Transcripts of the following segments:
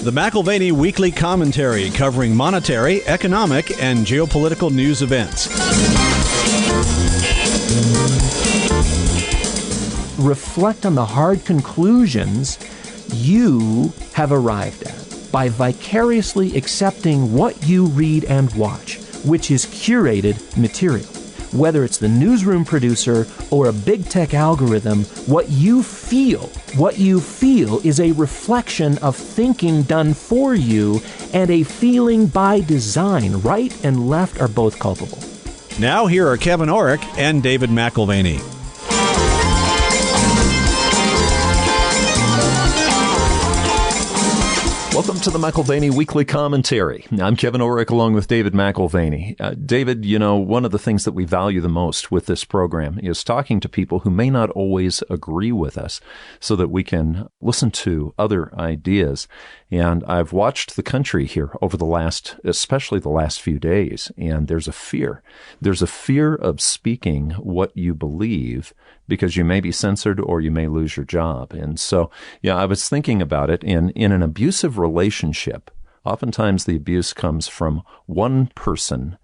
The McAlvany Weekly Commentary, covering monetary, economic, and geopolitical news events. Reflect on the hard conclusions you have arrived at by vicariously accepting what you read and watch, which is curated material. Whether it's the newsroom producer or a big tech algorithm, what you feel is a reflection of thinking done for you and a feeling by design. Right and left are both culpable. Now here are Kevin Orrick and David McAlvany. Welcome to the McAlvany Weekly Commentary. I'm Kevin Orrick along with David McAlvany. David, you know, one of the things that we value the most with this program is talking to people who may not always agree with us so that we can listen to other ideas. And I've watched the country here over especially the last few days, and there's a fear. There's a fear of speaking what you believe because you may be censored or you may lose your job. And so, I was thinking about it in an abusive relationship. Oftentimes the abuse comes from one person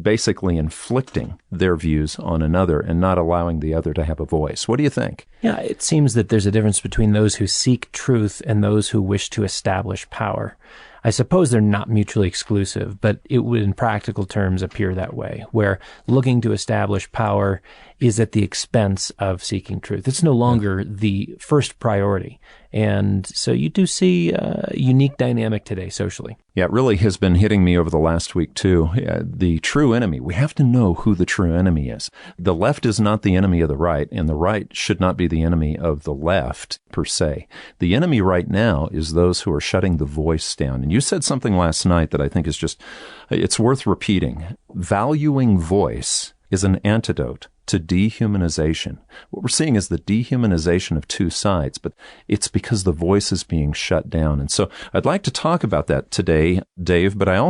basically inflicting their views on another and not allowing the other to have a voice. What do you think? Yeah, it seems that there's a difference between those who seek truth and those who wish to establish power. I suppose they're not mutually exclusive, but it would in practical terms appear that way, where looking to establish power is at the expense of seeking truth. It's no longer the first priority. And so you do see a unique dynamic today socially. Yeah, it really has been hitting me over the last week, too. The true enemy, we have to know who the true enemy is. The left is not the enemy of the right, and the right should not be the enemy of the left, per se. The enemy right now is those who are shutting the voice down. And you said something last night that I think is it's worth repeating. Valuing voice is an antidote to dehumanization. What we're seeing is the dehumanization of two sides, but it's because the voice is being shut down. And so I'd like to talk about that today, Dave, but why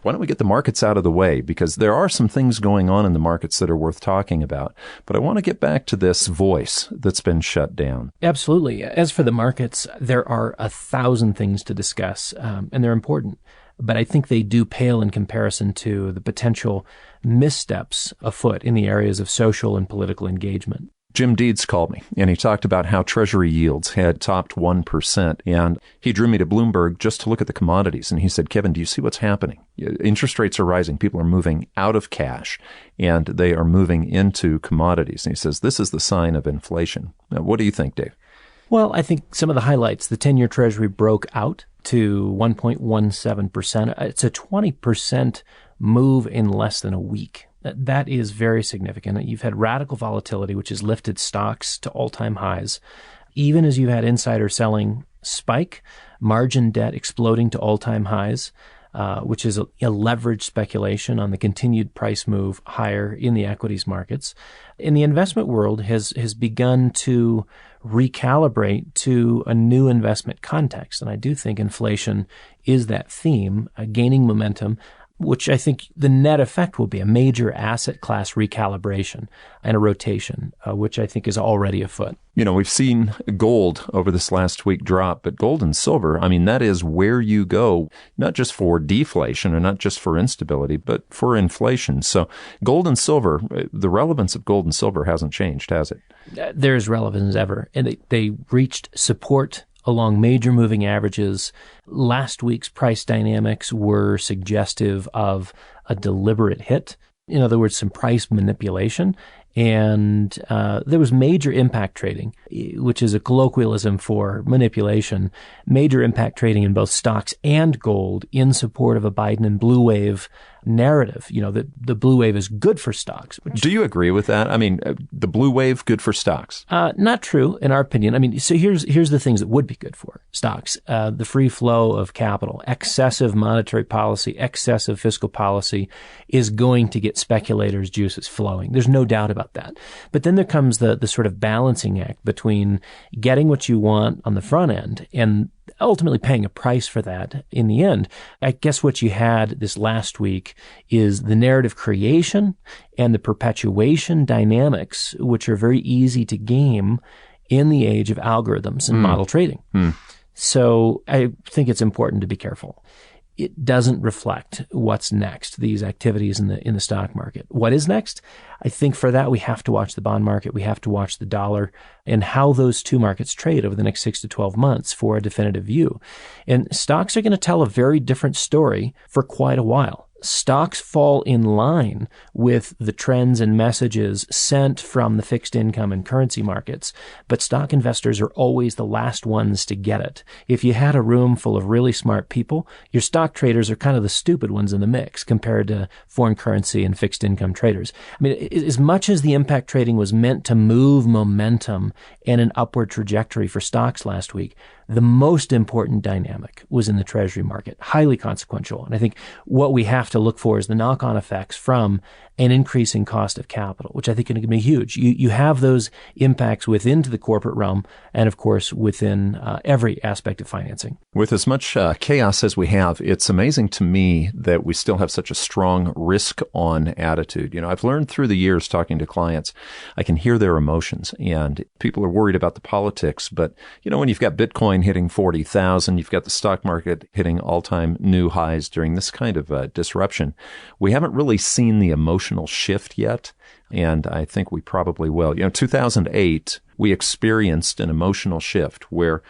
don't we get the markets out of the way? Because there are some things going on in the markets that are worth talking about. But I want to get back to this voice that's been shut down. Absolutely. As for the markets, there are 1,000 things to discuss, and they're important. But I think they do pale in comparison to the potential missteps afoot in the areas of social and political engagement. Jim Deeds called me, and he talked about how Treasury yields had topped 1%, and he drew me to Bloomberg just to look at the commodities, and he said, Kevin, do you see what's happening? Interest rates are rising. People are moving out of cash, and they are moving into commodities. And he says, this is the sign of inflation. Now, what do you think, Dave? Well, I think some of the highlights, the 10-year Treasury broke out to 1.17%. It's a 20% move in less than a week. That is very significant. You've had radical volatility, which has lifted stocks to all-time highs. Even as you've had insider selling spike, margin debt exploding to all-time highs, which is a leveraged speculation on the continued price move higher in the equities markets. And the investment world has begun to recalibrate to a new investment context. And I do think inflation is that theme, gaining momentum, which I think the net effect will be a major asset class recalibration and a rotation, which I think is already afoot. You know, we've seen gold over this last week drop, but gold and silver, I mean, that is where you go, not just for deflation or not just for instability, but for inflation. So gold and silver, the relevance of gold and silver hasn't changed, has it? They're as relevant as ever. And they reached support along major moving averages. Last week's price dynamics were suggestive of a deliberate hit. In other words, some price manipulation. And there was major impact trading, which is a colloquialism for manipulation, major impact trading in both stocks and gold in support of a Biden and blue wave narrative, you know, that the blue wave is good for stocks. Do you agree with that? I mean, the blue wave, good for stocks? Not true, in our opinion. I mean, so here's the things that would be good for stocks. The free flow of capital, excessive monetary policy, excessive fiscal policy is going to get speculators' juices flowing. There's no doubt about that. But then there comes the sort of balancing act between getting what you want on the front end and ultimately paying a price for that in the end. I guess what you had this last week is the narrative creation and the perpetuation dynamics, which are very easy to game in the age of algorithms and model trading. So I think it's important to be careful. It doesn't reflect what's next, these activities in the stock market. What is next? I think for that, we have to watch the bond market. We have to watch the dollar and how those two markets trade over the next 6 to 12 months for a definitive view. And stocks are going to tell a very different story for quite a while. Stocks fall in line with the trends and messages sent from the fixed income and currency markets, but stock investors are always the last ones to get it. If you had a room full of really smart people, your stock traders are kind of the stupid ones in the mix compared to foreign currency and fixed income traders. I mean, as much as the impact trading was meant to move momentum and an upward trajectory for stocks last week, the most important dynamic was in the Treasury market, highly consequential. And I think what we have to look for is the knock-on effects from an increasing cost of capital, which I think are going to be huge. You have those impacts within the corporate realm and, of course, within every aspect of financing. With as much chaos as we have, it's amazing to me that we still have such a strong risk-on attitude. You know, I've learned through the years talking to clients, I can hear their emotions, and people are worried about the politics. But, you know, when you've got Bitcoin hitting 40,000, you've got the stock market hitting all-time new highs during this kind of disruption, we haven't really seen the emotional shift yet, and I think we probably will. You know, 2008, we experienced an emotional shift where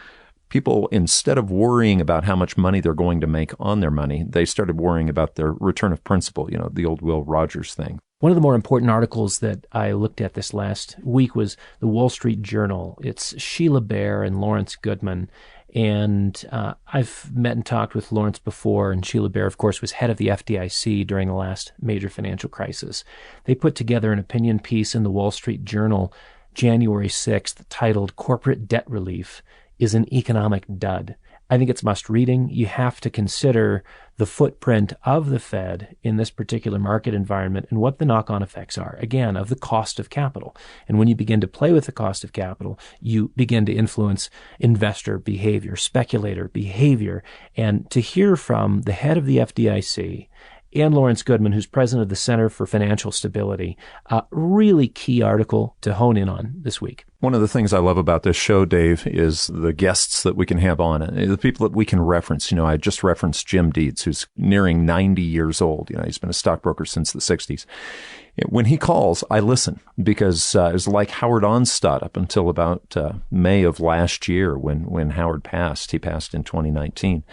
people, instead of worrying about how much money they're going to make on their money, they started worrying about their return of principal, you know, the old Will Rogers thing. One of the more important articles that I looked at this last week was the Wall Street Journal. It's Sheila Bair and Lawrence Goodman. And I've met and talked with Lawrence before, and Sheila Bair, of course, was head of the FDIC during the last major financial crisis. They put together an opinion piece in the Wall Street Journal January 6th titled "Corporate Debt Relief is an Economic Dud." I think it's must reading. You have to consider the footprint of the Fed in this particular market environment and what the knock-on effects are, again, of the cost of capital. And when you begin to play with the cost of capital, you begin to influence investor behavior, speculator behavior. And to hear from the head of the FDIC and Lawrence Goodman, who's president of the Center for Financial Stability, a really key article to hone in on this week. One of the things I love about this show, Dave, is the guests that we can have on, the people that we can reference. You know, I just referenced Jim Dietz, who's nearing 90 years old. You know, he's been a stockbroker since the 60s. When he calls, I listen because it was like Howard Onstad up until about May of last year when Howard passed. He passed in 2019.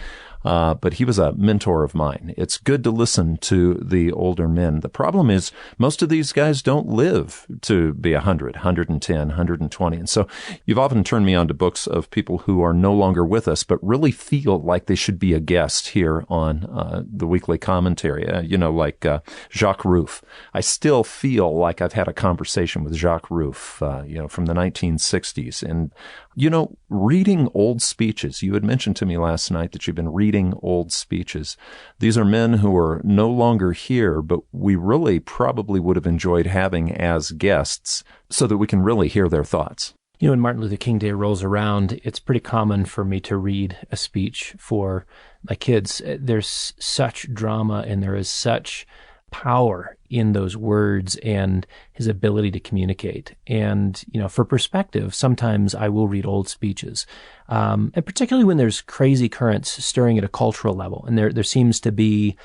But he was a mentor of mine. It's good to listen to the older men. The problem is most of these guys don't live to be 100, 110, 120. And so you've often turned me on to books of people who are no longer with us, but really feel like they should be a guest here on the weekly commentary. You know, like Jacques Rueff. I still feel like I've had a conversation with Jacques Rueff, you know, from the 1960s. And, you know, reading old speeches, you had mentioned to me last night that you've been reading old speeches. These are men who are no longer here, but we really probably would have enjoyed having as guests so that we can really hear their thoughts. You know, when Martin Luther King Day rolls around, it's pretty common for me to read a speech for my kids. There's such drama and there is such power in those words and his ability to communicate. And, you know, for perspective, sometimes I will read old speeches, and particularly when there's crazy currents stirring at a cultural level, and there seems to be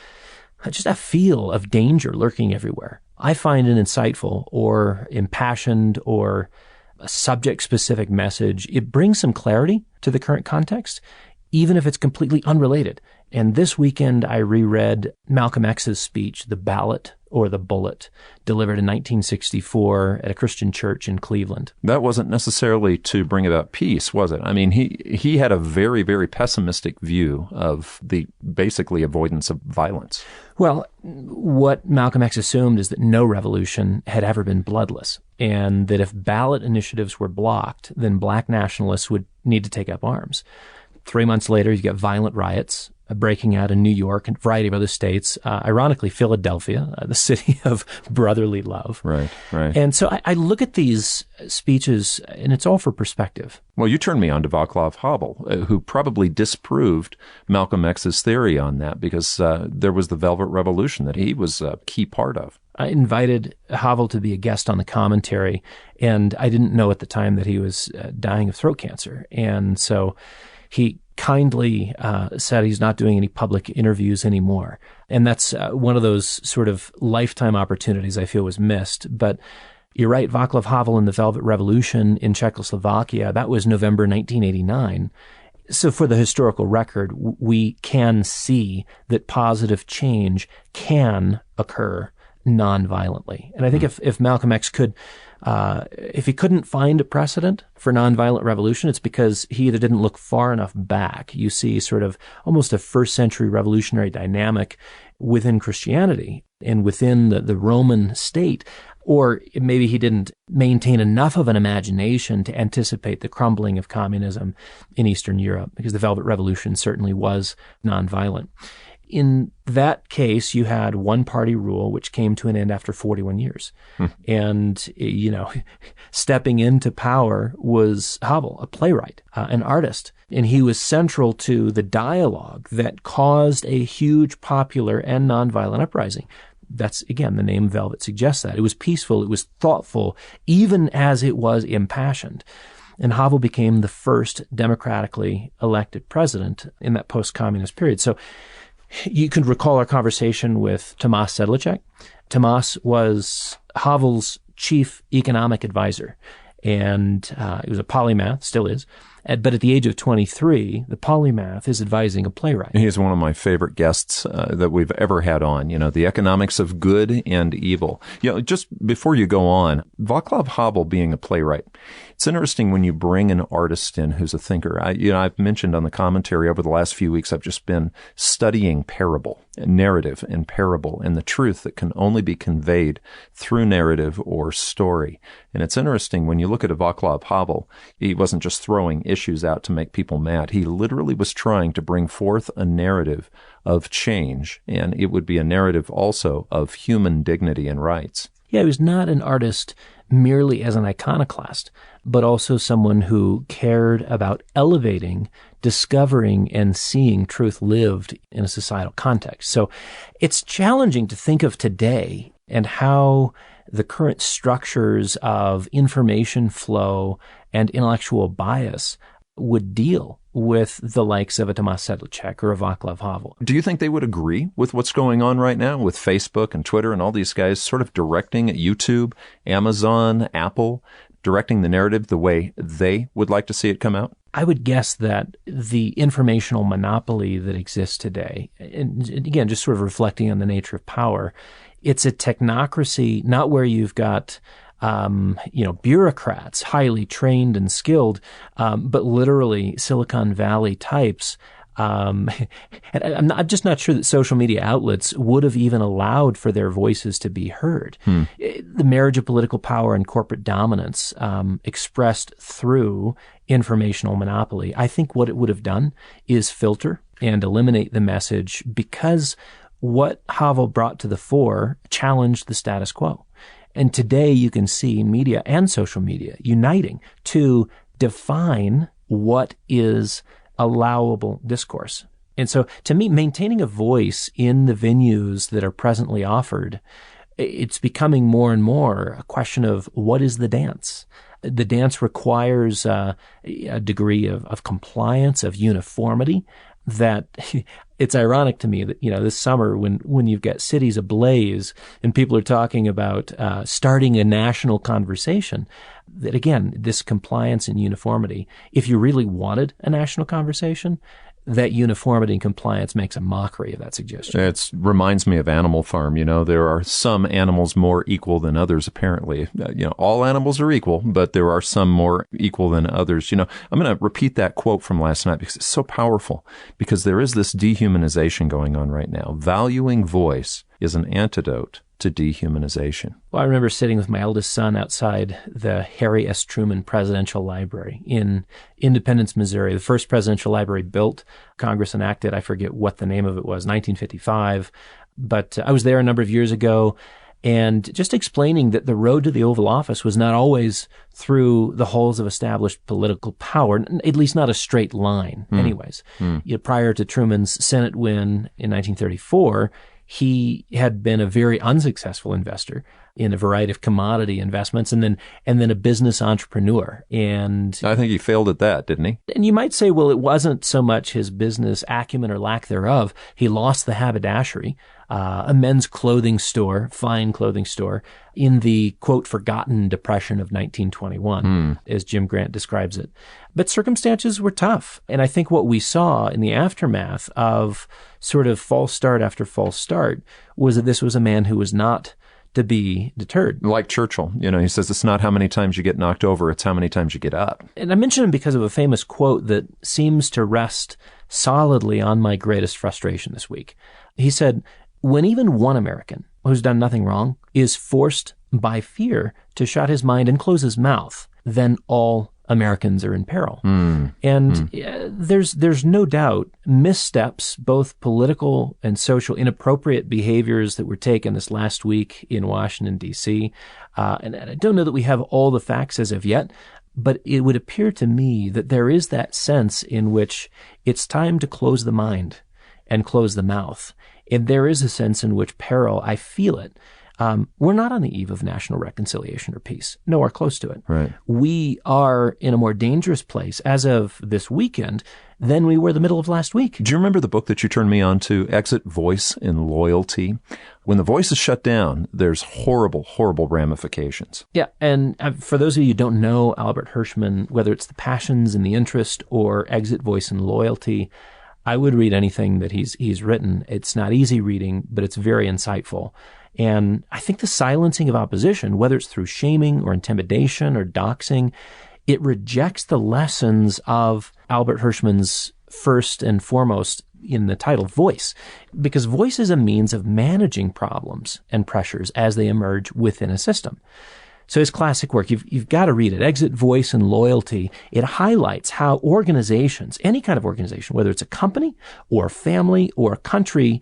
just a feel of danger lurking everywhere. I find an insightful or impassioned or a subject-specific message. It brings some clarity to the current context, even if it's completely unrelated. And this weekend, I reread Malcolm X's speech, The Ballot or the Bullet, delivered in 1964 at a Christian church in Cleveland. That wasn't necessarily to bring about peace, was it? I mean, he had a very, very pessimistic view of the basically avoidance of violence. Well, what Malcolm X assumed is that no revolution had ever been bloodless, and that if ballot initiatives were blocked, then black nationalists would need to take up arms. 3 months later, you get violent riots breaking out in New York and a variety of other states. Ironically, Philadelphia, the city of brotherly love. Right. And so I look at these speeches, and it's all for perspective. Well, you turned me on to Václav Havel, who probably disproved Malcolm X's theory on that because there was the Velvet Revolution that he was a key part of. I invited Havel to be a guest on the commentary, and I didn't know at the time that he was dying of throat cancer. And so he kindly said he's not doing any public interviews anymore. And that's one of those sort of lifetime opportunities I feel was missed. But you're right, Václav Havel and the Velvet Revolution in Czechoslovakia, that was November 1989. So for the historical record, we can see that positive change can occur nonviolently. And I think if Malcolm X could, if he couldn't find a precedent for nonviolent revolution, it's because he either didn't look far enough back. You see sort of almost a first century revolutionary dynamic within Christianity and within the Roman state, or maybe he didn't maintain enough of an imagination to anticipate the crumbling of communism in Eastern Europe, because the Velvet Revolution certainly was nonviolent. In that case, you had one-party rule, which came to an end after 41 years. And, stepping into power was Havel, a playwright, an artist. And he was central to the dialogue that caused a huge popular and nonviolent uprising. That's, again, the name Velvet suggests that. It was peaceful, it was thoughtful, even as it was impassioned. And Havel became the first democratically elected president in that post-communist period. So you could recall our conversation with Tomáš Sedlacek. Tomáš was Havel's chief economic advisor, and he was a polymath, still is. But at the age of 23, the polymath is advising a playwright. He's one of my favorite guests that we've ever had on, the economics of good and evil. Just before you go on, Václav Havel being a playwright, it's interesting when you bring an artist in who's a thinker. I've mentioned on the commentary over the last few weeks, I've just been studying parable, narrative and parable, and the truth that can only be conveyed through narrative or story. And it's interesting when you look at a Václav Havel, he wasn't just throwing issues out to make people mad. He literally was trying to bring forth a narrative of change, and it would be a narrative also of human dignity and rights. Yeah, he was not an artist merely as an iconoclast, but also someone who cared about elevating, discovering, and seeing truth lived in a societal context. So it's challenging to think of today and how the current structures of information flow and intellectual bias would deal with the likes of a Tomáš Sedlacek or a Václav Havel. Do you think they would agree with what's going on right now with Facebook and Twitter and all these guys sort of directing at YouTube, Amazon, Apple, directing the narrative the way they would like to see it come out? I would guess that the informational monopoly that exists today, and again, just sort of reflecting on the nature of power, it's a technocracy, not where you've got bureaucrats, highly trained and skilled, but literally Silicon Valley types. And I'm just not sure that social media outlets would have even allowed for their voices to be heard. The marriage of political power and corporate dominance, expressed through informational monopoly, I think what it would have done is filter and eliminate the message, because what Havel brought to the fore challenged the status quo. And today you can see media and social media uniting to define what is allowable discourse. And so to me, maintaining a voice in the venues that are presently offered, it's becoming more and more a question of what is the dance? The dance requires a degree of compliance, of uniformity, that it's ironic to me that, this summer when you've got cities ablaze and people are talking about starting a national conversation, that again, this compliance and uniformity, if you really wanted a national conversation, that uniformity and compliance makes a mockery of that suggestion. It reminds me of Animal Farm. There are some animals more equal than others, apparently. All animals are equal, but there are some more equal than others. I'm going to repeat that quote from last night because it's so powerful, because there is this dehumanization going on right now. Valuing voice is an antidote to dehumanization. Well, I remember sitting with my eldest son outside the Harry S. Truman Presidential Library in Independence, Missouri, the first presidential library built. Congress enacted, I forget what the name of it was, 1955. But I was there a number of years ago, and just explaining that the road to the Oval Office was not always through the halls of established political power, at least not a straight line anyways. Prior to Truman's Senate win in 1934, he had been a very unsuccessful investor in a variety of commodity investments, and then a business entrepreneur. And I think he failed at that, didn't he? And you might say, well, it wasn't so much his business acumen or lack thereof. He lost the haberdashery, a men's clothing store, fine clothing store, in the, quote, forgotten depression of 1921, as Jim Grant describes it. But circumstances were tough. And I think what we saw in the aftermath of sort of false start after false start was that this was a man who was not to be deterred. Like Churchill, he says it's not how many times you get knocked over, it's how many times you get up. And I mention him because of a famous quote that seems to rest solidly on my greatest frustration this week. He said, when even one American who's done nothing wrong is forced by fear to shut his mind and close his mouth, then all Americans are in peril. There's no doubt missteps, both political and social, inappropriate behaviors that were taken this last week in Washington, D.C. And I don't know that we have all the facts as of yet, but it would appear to me that there is that sense in which it's time to close the mind and close the mouth. And there is a sense in which peril, I feel it. We're not on the eve of national reconciliation or peace, nowhere close to it. Right. We are in a more dangerous place as of this weekend than we were the middle of last week. Do you remember the book that you turned me on to, Exit, Voice, and Loyalty? When the voice is shut down, there's horrible, horrible ramifications. Yeah, and for those of you who don't know Albert Hirschman, whether it's The Passions and the Interest or Exit, Voice, and Loyalty, I would read anything that he's written. It's not easy reading, but it's very insightful. And I think the silencing of opposition, whether it's through shaming or intimidation or doxing, it rejects the lessons of Albert Hirschman's first and foremost in the title, Voice, because voice is a means of managing problems and pressures as they emerge within a system. So his classic work, you've got to read it, Exit, Voice, and Loyalty. It highlights how organizations, any kind of organization, whether it's a company or a family or a country,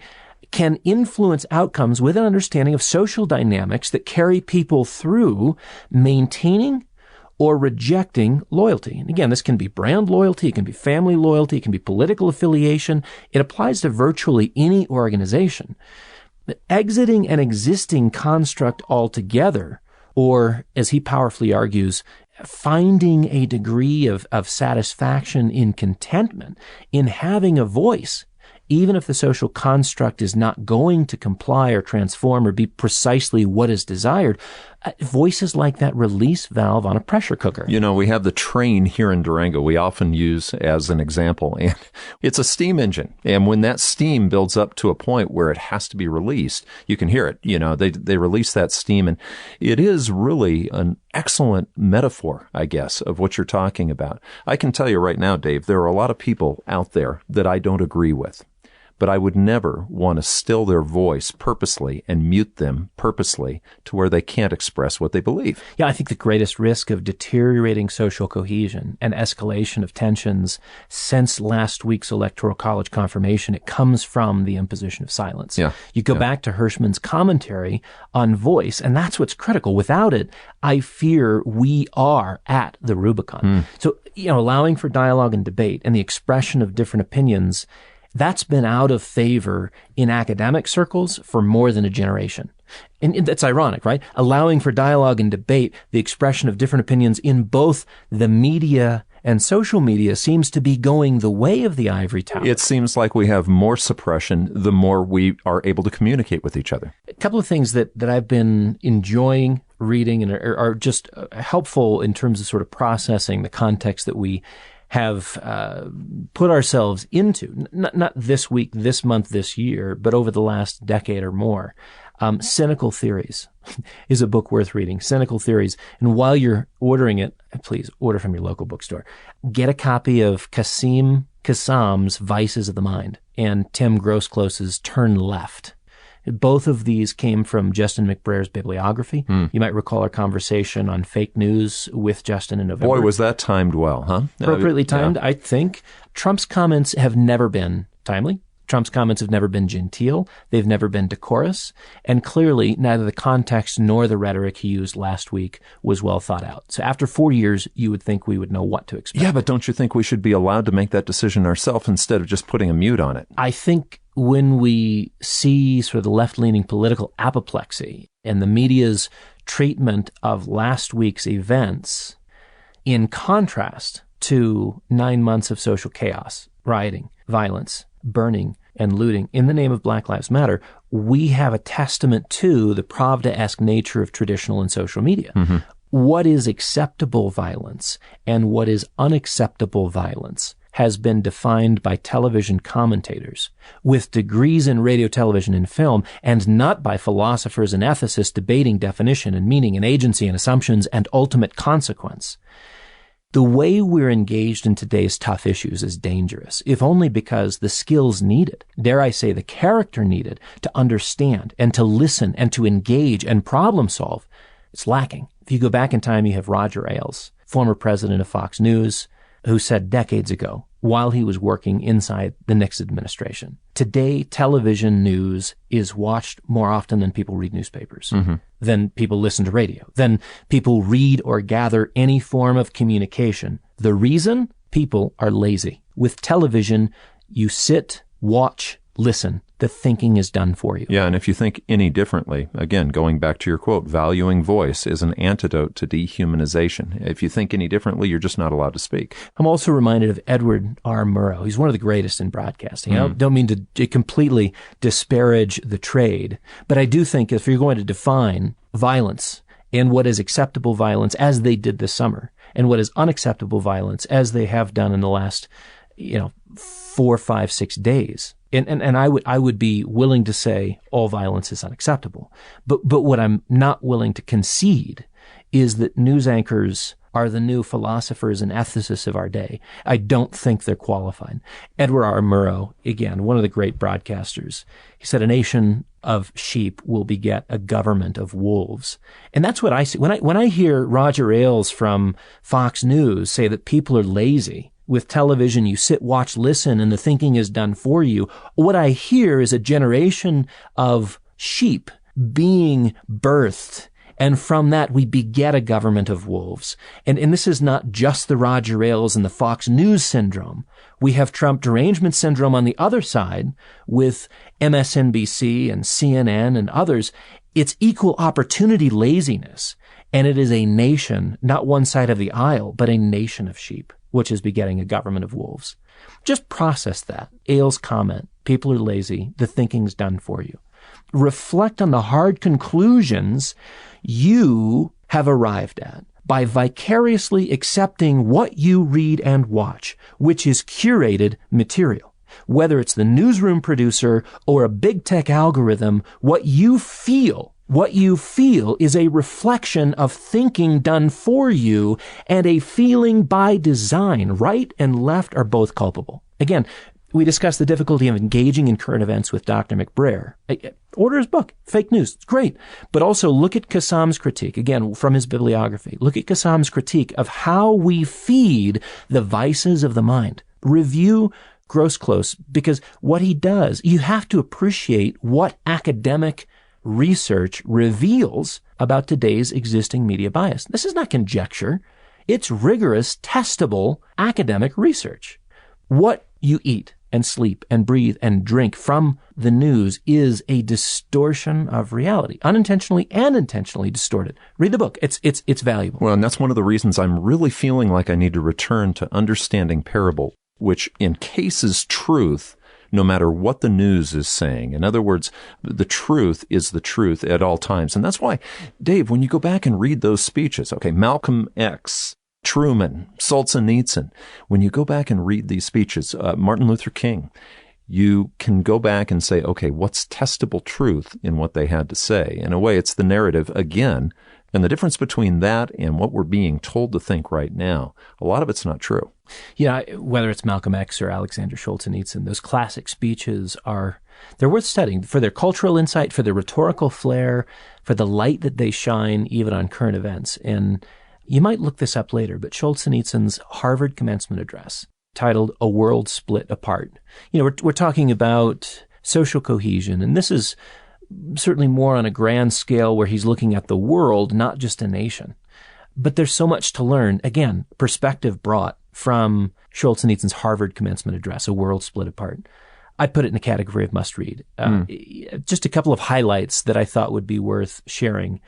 can influence outcomes with an understanding of social dynamics that carry people through maintaining or rejecting loyalty. And again, this can be brand loyalty, it can be family loyalty, it can be political affiliation. It applies to virtually any organization. But exiting an existing construct altogether, or as he powerfully argues, finding a degree of satisfaction in contentment in having a voice, even if the social construct is not going to comply or transform or be precisely what is desired, voices like that release valve on a pressure cooker. We have the train here in Durango we often use as an example, and it's a steam engine. And when that steam builds up to a point where it has to be released, you can hear it. They release that steam, and it is really an excellent metaphor, I guess, of what you're talking about. I can tell you right now, Dave, there are a lot of people out there that I don't agree with. But I would never want to still their voice purposely and mute them purposely to where they can't express what they believe. Yeah, I think the greatest risk of deteriorating social cohesion and escalation of tensions since last week's Electoral College confirmation, it comes from the imposition of silence. Yeah. You go back to Hirschman's commentary on voice, and that's what's critical. Without it, I fear we are at the Rubicon. So, allowing for dialogue and debate and the expression of different opinions, that's been out of favor in academic circles for more than a generation. And that's ironic, right? Allowing for dialogue and debate, the expression of different opinions in both the media and social media seems to be going the way of the ivory tower. It seems like we have more suppression the more we are able to communicate with each other. A couple of things that I've been enjoying reading and are just helpful in terms of sort of processing the context that we have put ourselves into, not this week, this month, this year, but over the last decade or more. Cynical Theories is a book worth reading. Cynical Theories. And while you're ordering it, please order from your local bookstore. Get a copy of Qasim Qassam's Vices of the Mind and Tim Grossklose's Turn Left. Both of these came from Justin McBrair's bibliography. You might recall our conversation on fake news with Justin in November. Boy, was that timed well, huh? Appropriately timed, I think. Trump's comments have never been timely. Trump's comments have never been genteel. They've never been decorous. And clearly, neither the context nor the rhetoric he used last week was well thought out. So after 4 years, you would think we would know what to expect. Yeah, but don't you think we should be allowed to make that decision ourselves instead of just putting a mute on it? I think when we see sort of the left-leaning political apoplexy and the media's treatment of last week's events in contrast to 9 months of social chaos, rioting, violence, burning, and looting in the name of Black Lives Matter, we have a testament to the Pravda-esque nature of traditional and social media. Mm-hmm. What is acceptable violence and what is unacceptable violence has been defined by television commentators with degrees in radio, television, and film, and not by philosophers and ethicists debating definition and meaning and agency and assumptions and ultimate consequence. The way we're engaged in today's tough issues is dangerous, if only because the skills needed, dare I say the character needed, to understand and to listen and to engage and problem solve, it's lacking. If you go back in time, you have Roger Ailes, former president of Fox News, who said decades ago, while he was working inside the Nixon administration, today television news is watched more often than people read newspapers, than people listen to radio, than people read or gather any form of communication. The reason? People are lazy. With television, you sit, watch, listen. The thinking is done for you. Yeah, and if you think any differently, again, going back to your quote, valuing voice is an antidote to dehumanization. If you think any differently, you're just not allowed to speak. I'm also reminded of Edward R. Murrow. He's one of the greatest in broadcasting. I don't mean to completely disparage the trade, but I do think if you're going to define violence and what is acceptable violence, as they did this summer, and what is unacceptable violence, as they have done in the last 4, 5, 6 days, And I would be willing to say all violence is unacceptable. But what I'm not willing to concede is that news anchors are the new philosophers and ethicists of our day. I don't think they're qualified. Edward R. Murrow, again, one of the great broadcasters, he said, a nation of sheep will beget a government of wolves. And that's what I see. When I hear Roger Ailes from Fox News say that people are lazy, with television, you sit, watch, listen, and the thinking is done for you. What I hear is a generation of sheep being birthed. And from that, we beget a government of wolves. And this is not just the Roger Ailes and the Fox News syndrome. We have Trump derangement syndrome on the other side with MSNBC and CNN and others. It's equal opportunity laziness. And it is a nation, not one side of the aisle, but a nation of sheep, which is begetting a government of wolves. Just process that. Ailes' comment, people are lazy, the thinking's done for you. Reflect on the hard conclusions you have arrived at by vicariously accepting what you read and watch, which is curated material. Whether it's the newsroom producer or a big tech algorithm, what you feel is a reflection of thinking done for you and a feeling by design. Right and left are both culpable. Again, we discussed the difficulty of engaging in current events with Dr. McBrayer. Order his book, Fake News. It's great. But also look at Kassam's critique, again, from his bibliography. Look at Kassam's critique of how we feed the vices of the mind. Review Grosclose, because what he does, you have to appreciate what academic research reveals about today's existing media bias. This is not conjecture. It's rigorous, testable academic research. What you eat and sleep and breathe and drink from the news is a distortion of reality, unintentionally and intentionally distorted. Read the book. It's valuable. Well, and that's one of the reasons I'm really feeling like I need to return to understanding parable, which encases truth no matter what the news is saying. In other words, the truth is the truth at all times. And that's why, Dave, when you go back and read those speeches, okay, Malcolm X, Truman, Solzhenitsyn, when you go back and read these speeches, Martin Luther King, you can go back and say, okay, what's testable truth in what they had to say? In a way, it's the narrative again. And the difference between that and what we're being told to think right now, a lot of it's not true. Yeah, whether it's Malcolm X or Alexander Solzhenitsyn, those classic speeches they're worth studying for their cultural insight, for their rhetorical flair, for the light that they shine even on current events. And you might look this up later, but Solzhenitsyn's Harvard commencement address, titled A World Split Apart. We're talking about social cohesion, and this is certainly more on a grand scale where he's looking at the world, not just a nation. But there's so much to learn. Again, perspective brought from Solzhenitsyn's Harvard commencement address, A World Split Apart. I put it in the category of must read. Just a couple of highlights that I thought would be worth sharing.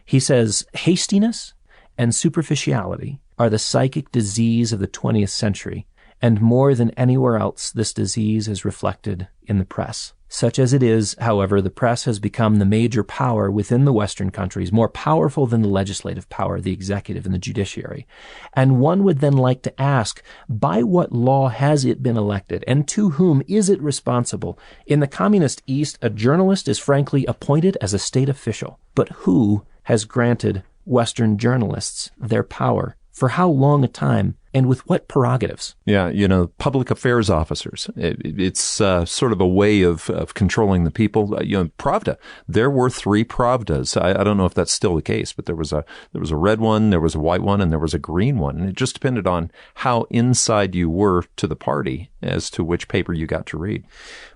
He says, hastiness and superficiality are the psychic disease of the 20th century, and more than anywhere else, this disease is reflected in the press. Such as it is, however, the press has become the major power within the Western countries, more powerful than the legislative power, the executive, and the judiciary. And one would then like to ask, by what law has it been elected, and to whom is it responsible? In the communist East, a journalist is frankly appointed as a state official. But who has granted Western journalists their power? For how long a time, and with what prerogatives? Yeah, public affairs officers. It's sort of a way of controlling the people. Pravda. There were 3 Pravdas. I don't know if that's still the case, but there was a red one, there was a white one, and there was a green one. And it just depended on how inside you were to the party as to which paper you got to read.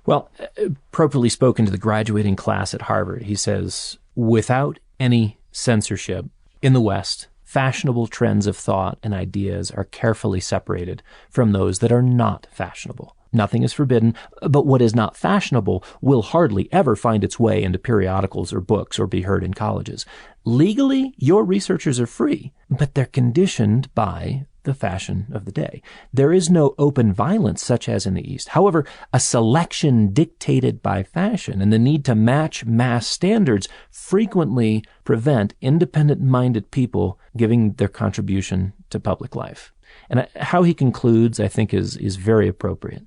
Well, appropriately spoken to the graduating class at Harvard, he says, without any censorship in the West, fashionable trends of thought and ideas are carefully separated from those that are not fashionable. Nothing is forbidden, but what is not fashionable will hardly ever find its way into periodicals or books or be heard in colleges. Legally, your researchers are free, but they're conditioned by the fashion of the day. There is no open violence such as in the East. However, a selection dictated by fashion and the need to match mass standards frequently prevent independent-minded people giving their contribution to public life. And how he concludes, I think, is very appropriate.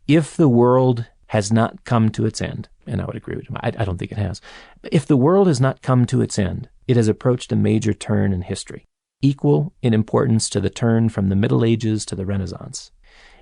If the world has not come to its end, and I would agree with him, I don't think it has. If the world has not come to its end, it has approached a major turn in history, equal in importance to the turn from the Middle Ages to the Renaissance.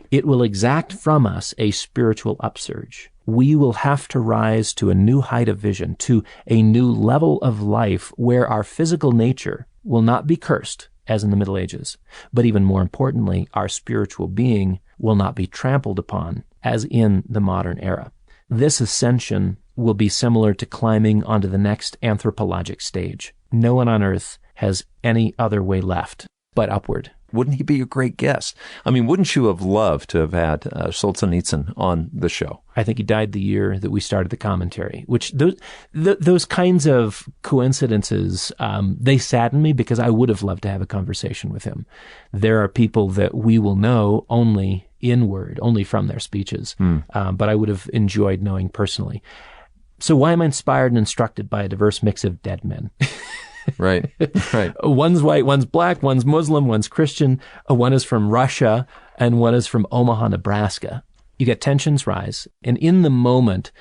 It will exact from us a spiritual upsurge. We will have to rise to a new height of vision, to a new level of life where our physical nature will not be cursed, as in the Middle Ages, but even more importantly, our spiritual being will not be trampled upon, as in the modern era. This ascension will be similar to climbing onto the next anthropologic stage. No one on earth has any other way left but upward. Wouldn't he be a great guest? I mean, wouldn't you have loved to have had Solzhenitsyn on the show? I think he died the year that we started the commentary, which those kinds of coincidences, they sadden me because I would have loved to have a conversation with him. There are people that we will know only in word, only from their speeches, but I would have enjoyed knowing personally. So why am I inspired and instructed by a diverse mix of dead men? Right. One's white, one's black, one's Muslim, one's Christian, one is from Russia, and one is from Omaha, Nebraska. You get tensions rise, and in the moment,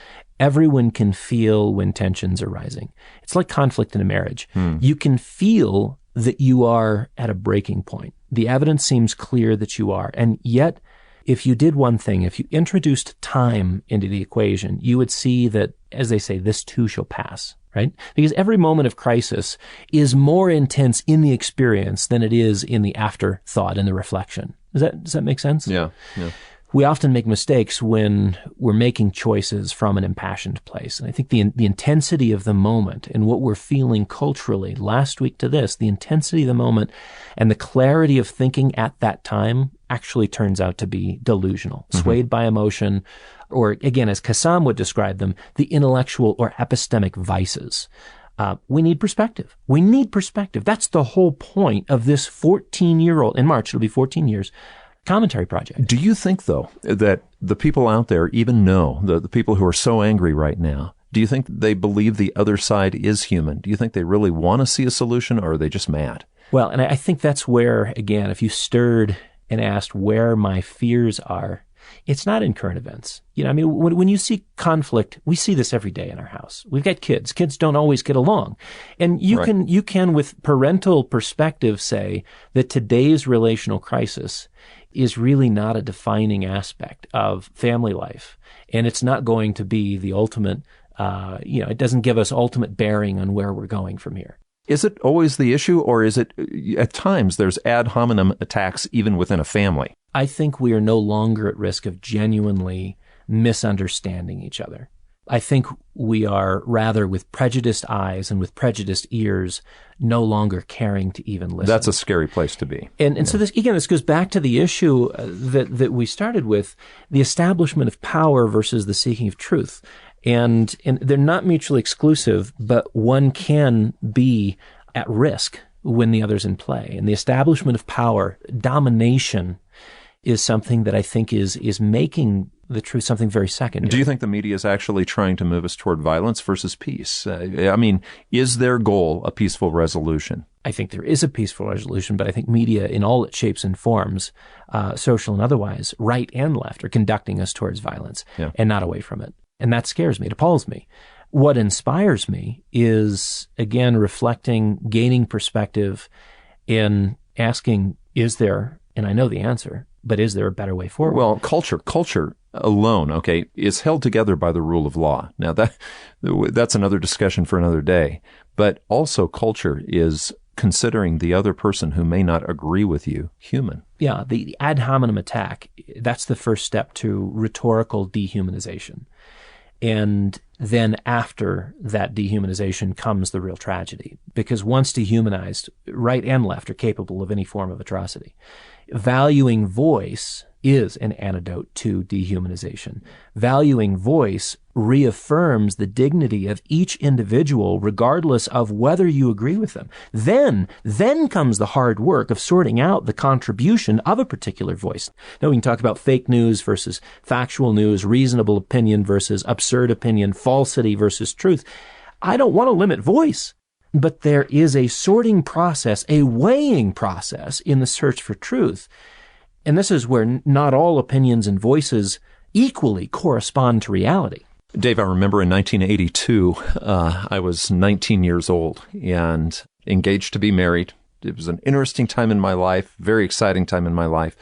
everyone can feel when tensions are rising. It's like conflict in a marriage. You can feel that you are at a breaking point. The evidence seems clear that you are, and yet, if you did one thing, if you introduced time into the equation, you would see that, as they say, this too shall pass, right? Because every moment of crisis is more intense in the experience than it is in the afterthought and the reflection. Does that make sense? Yeah. We often make mistakes when we're making choices from an impassioned place. And I think the intensity of the moment and what we're feeling culturally last week to this, the intensity of the moment and the clarity of thinking at that time actually turns out to be delusional, swayed by emotion, or again, as Kassam would describe them, the intellectual or epistemic vices. We need perspective. We need perspective. That's the whole point of this 14-year-old, in March, it'll be 14 years, commentary project. Do you think, though, that the people out there even know, the people who are so angry right now, do you think they believe the other side is human? Do you think they really want to see a solution, or are they just mad? Well, and I think that's where, again, if you stirred and asked where my fears are, it's not in current events. I mean, when you see conflict, we see this every day in our house. We've got kids. Kids don't always get along. And you can, with parental perspective, say that today's relational crisis is really not a defining aspect of family life. And it's not going to be the ultimate, it doesn't give us ultimate bearing on where we're going from here. Is it always the issue, or is it, at times, there's ad hominem attacks even within a family? I think we are no longer at risk of genuinely misunderstanding each other. I think we are rather with prejudiced eyes and with prejudiced ears no longer caring to even listen. That's a scary place to be. And so this goes back to the issue that we started with, the establishment of power versus the seeking of truth. And they're not mutually exclusive, but one can be at risk when the other's in play. And the establishment of power, domination, is something that I think is making the truth something very secondary. Do you think the media is actually trying to move us toward violence versus peace? Is their goal a peaceful resolution? I think there is a peaceful resolution, but I think media in all its shapes and forms, social and otherwise, right and left, are conducting us towards violence and not away from it. And that scares me. It appalls me. What inspires me is, again, reflecting, gaining perspective, in asking, is there, and I know the answer, but is there a better way forward? Well, culture alone, is held together by the rule of law. Now, that's another discussion for another day. But also culture is considering the other person who may not agree with you human. Yeah, the ad hominem attack, that's the first step to rhetorical dehumanization. And then after that dehumanization comes the real tragedy. Because once dehumanized, right and left are capable of any form of atrocity. Valuing voice is an antidote to dehumanization. Valuing voice reaffirms the dignity of each individual regardless of whether you agree with them. Then comes the hard work of sorting out the contribution of a particular voice. Now we can talk about fake news versus factual news, reasonable opinion versus absurd opinion, falsity versus truth. I don't want to limit voice, but there is a sorting process, a weighing process in the search for truth. And this is where not all opinions and voices equally correspond to reality. Dave, I remember in 1982, I was 19 years old and engaged to be married. It was an interesting time in my life, very exciting time in my life.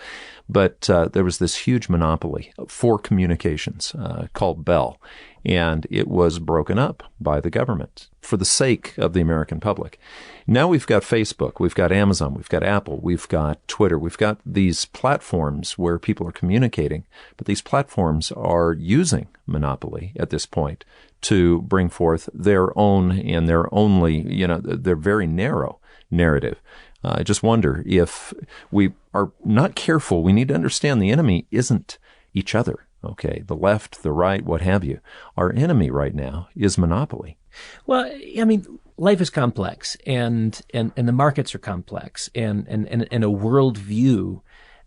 But there was this huge monopoly for communications called Bell, and it was broken up by the government for the sake of the American public. Now we've got Facebook, we've got Amazon, we've got Apple, we've got Twitter, we've got these platforms where people are communicating, but these platforms are using monopoly at this point to bring forth their own and their only, their very narrow narrative. I just wonder if we are not careful. We need to understand the enemy isn't each other. Okay, the left, the right, what have you. Our enemy right now is monopoly. Well, life is complex, and the markets are complex, and a worldview,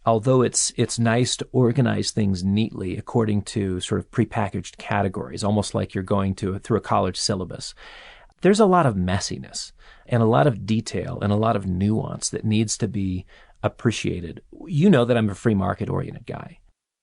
although it's nice to organize things neatly according to sort of prepackaged categories, almost like you're going through a college syllabus. There's a lot of messiness and a lot of detail and a lot of nuance that needs to be appreciated. You know that I'm a free market-oriented guy.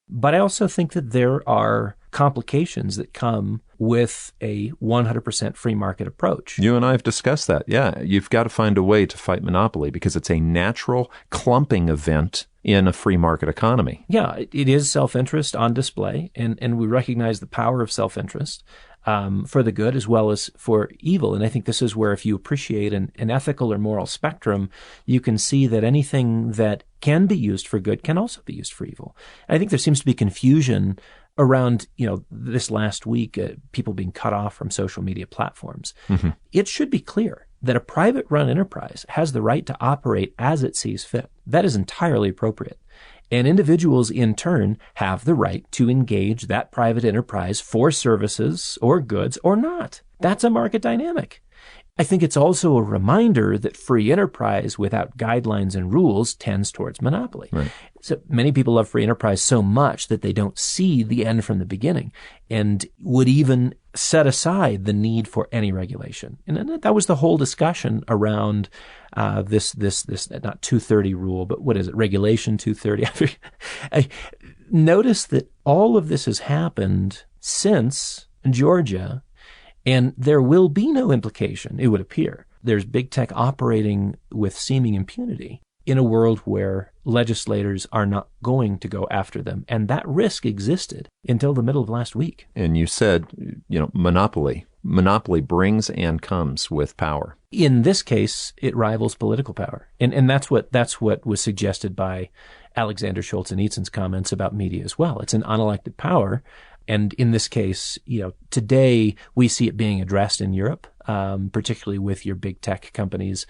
But I also think that there are complications that come with a 100% free market approach. You and I have discussed that. Yeah, you've got to find a way to fight monopoly because it's a natural clumping event in a free market economy. Yeah, it is self-interest on display, and we recognize the power of self-interest for the good as well as for evil. And I think this is where if you appreciate an ethical or moral spectrum, you can see that anything that can be used for good can also be used for evil. And I think there seems to be confusion around, this last week, people being cut off from social media platforms. Mm-hmm. It should be clear that a private-run enterprise has the right to operate as it sees fit. That is entirely appropriate. And individuals, in turn, have the right to engage that private enterprise for services or goods or not. That's a market dynamic. I think it's also a reminder that free enterprise without guidelines and rules tends towards monopoly. Right. So many people love free enterprise so much that they don't see the end from the beginning and would even set aside the need for any regulation. And that was the whole discussion around this not 230 rule, but what is it? Regulation 230. I notice that all of this has happened since Georgia. And there will be no implication, it would appear. There's big tech operating with seeming impunity in a world where legislators are not going to go after them. And that risk existed until the middle of last week. And you said, monopoly. Monopoly brings and comes with power. In this case, it rivals political power. And that's what was suggested by Alexander Schultz and Eatson's comments about media as well. It's an unelected power And in this case, today we see it being addressed in Europe, particularly with your big tech companies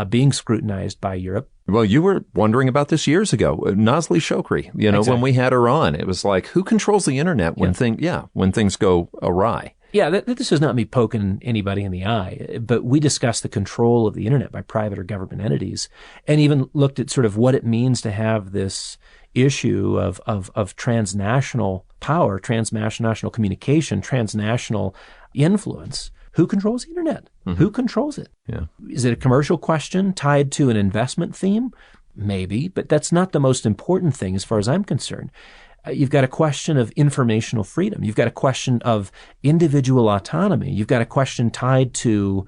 being scrutinized by Europe. Well, you were wondering about this years ago. Nazli Shokri, Exactly. when we had her on, it was like, who controls the internet when things go awry? Yeah, this is not me poking anybody in the eye, but we discussed the control of the internet by private or government entities, and even looked at sort of what it means to have this issue of transnational power, transnational communication, transnational influence. Who controls the internet? Mm-hmm. Who controls it? Yeah. Is it a commercial question tied to an investment theme? Maybe, but that's not the most important thing as far as I'm concerned. You've got a question of informational freedom. You've got a question of individual autonomy. You've got a question tied to,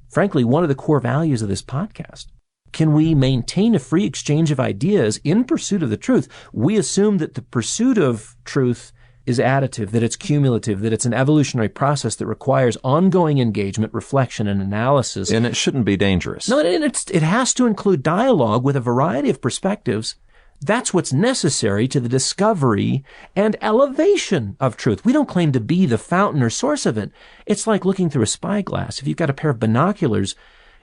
frankly, one of the core values of this podcast. Can we maintain a free exchange of ideas in pursuit of the truth? We assume that the pursuit of truth is additive, that it's cumulative, that it's an evolutionary process that requires ongoing engagement, reflection, and analysis. And it shouldn't be dangerous. No, it has to include dialogue with a variety of perspectives. That's what's necessary to the discovery and elevation of truth. We don't claim to be the fountain or source of it. It's like looking through a spyglass. If you've got a pair of binoculars,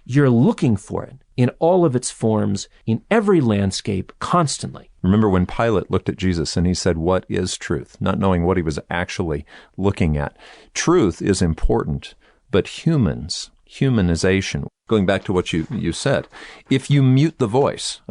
you're looking for it in all of its forms, in every landscape, constantly. Remember when Pilate looked at Jesus and he said, "What is truth?" Not knowing what he was actually looking at. Truth is important, but humanization, going back to what you said, if you mute the voice,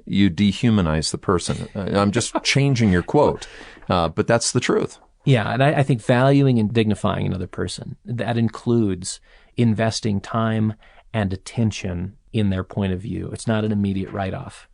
you dehumanize the person. I'm just changing your quote, but that's the truth. Yeah, and I think valuing and dignifying another person, that includes investing time and attention in their point of view. It's not an immediate write-off.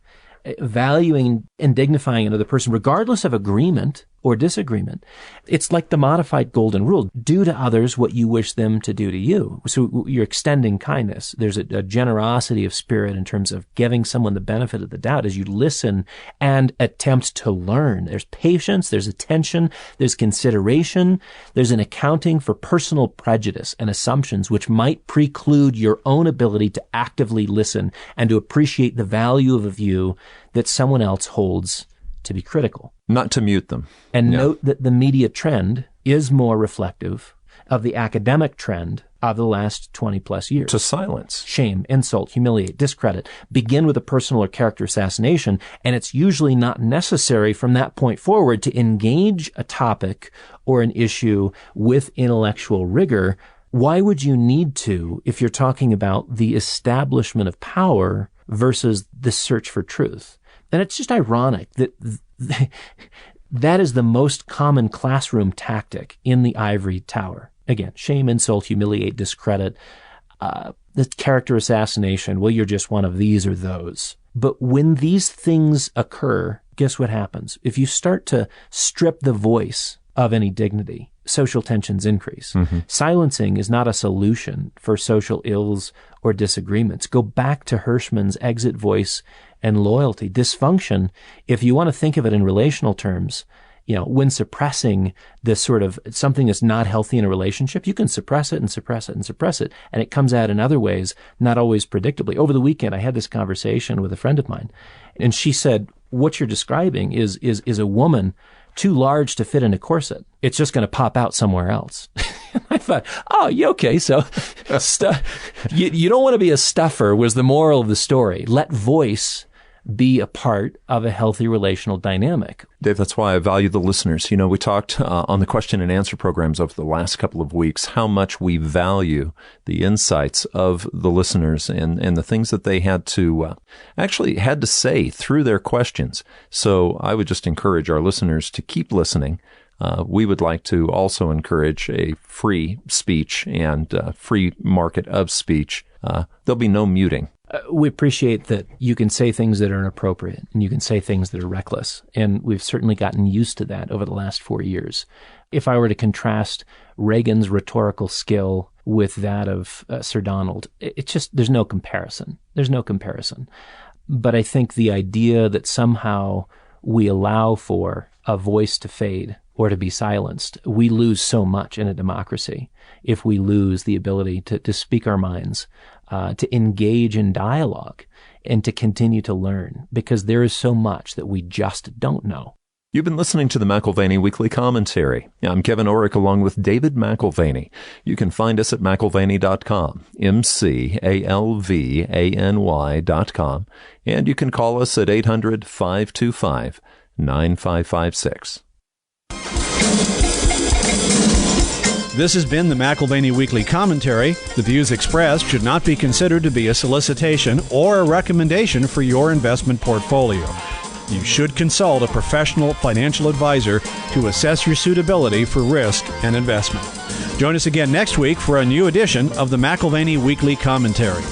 Valuing and dignifying another person, regardless of agreement or disagreement, it's like the modified golden rule. Do to others what you wish them to do to you. So you're extending kindness. There's a generosity of spirit in terms of giving someone the benefit of the doubt as you listen and attempt to learn. There's patience, there's attention, there's consideration, there's an accounting for personal prejudice and assumptions which might preclude your own ability to actively listen and to appreciate the value of a view that someone else holds to be critical. Not to mute them. And note that the media trend is more reflective of the academic trend of the last 20 plus years. To silence. Shame, insult, humiliate, discredit, begin with a personal or character assassination, and it's usually not necessary from that point forward to engage a topic or an issue with intellectual rigor. Why would you need to if you're talking about the establishment of power versus the search for truth? And it's just ironic that that is the most common classroom tactic in the ivory tower. Again, shame, insult, humiliate, discredit, the character assassination. Well, you're just one of these or those. But when these things occur, guess what happens? If you start to strip the voice of any dignity, social tensions increase. Mm-hmm. Silencing is not a solution for social ills or disagreements. Go back to Hirschman's exit voice and loyalty. Dysfunction, if you want to think of it in relational terms, when suppressing this sort of something that's not healthy in a relationship, you can suppress it and suppress it and suppress it. And it comes out in other ways, not always predictably. Over the weekend, I had this conversation with a friend of mine, and she said, what you're describing is a woman too large to fit in a corset. It's just going to pop out somewhere else. I thought, okay, so you don't want to be a stuffer was the moral of the story. Let voice be a part of a healthy relational dynamic. Dave, that's why I value the listeners. We talked on the question and answer programs over the last couple of weeks how much we value the insights of the listeners and the things that they had to say through their questions. So I would just encourage our listeners to keep listening. We would like to also encourage a free speech and free market of speech. There'll be no muting. We appreciate that you can say things that are inappropriate and you can say things that are reckless. And we've certainly gotten used to that over the last 4 years. If I were to contrast Reagan's rhetorical skill with that of Sir Donald, it's just, there's no comparison. There's no comparison. But I think the idea that somehow we allow for a voice to fade or to be silenced, we lose so much in a democracy if we lose the ability to speak our minds, to engage in dialogue, and to continue to learn, because there is so much that we just don't know. You've been listening to the McAlvany Weekly Commentary. I'm Kevin Orrick along with David McAlvany. You can find us at McAlvany.com, McAlvany.com, and you can call us at 800-525-9556. This has been the McAlvany Weekly Commentary. The views expressed should not be considered to be a solicitation or a recommendation for your investment portfolio. You should consult a professional financial advisor to assess your suitability for risk and investment. Join us again next week for a new edition of the McAlvany Weekly Commentary.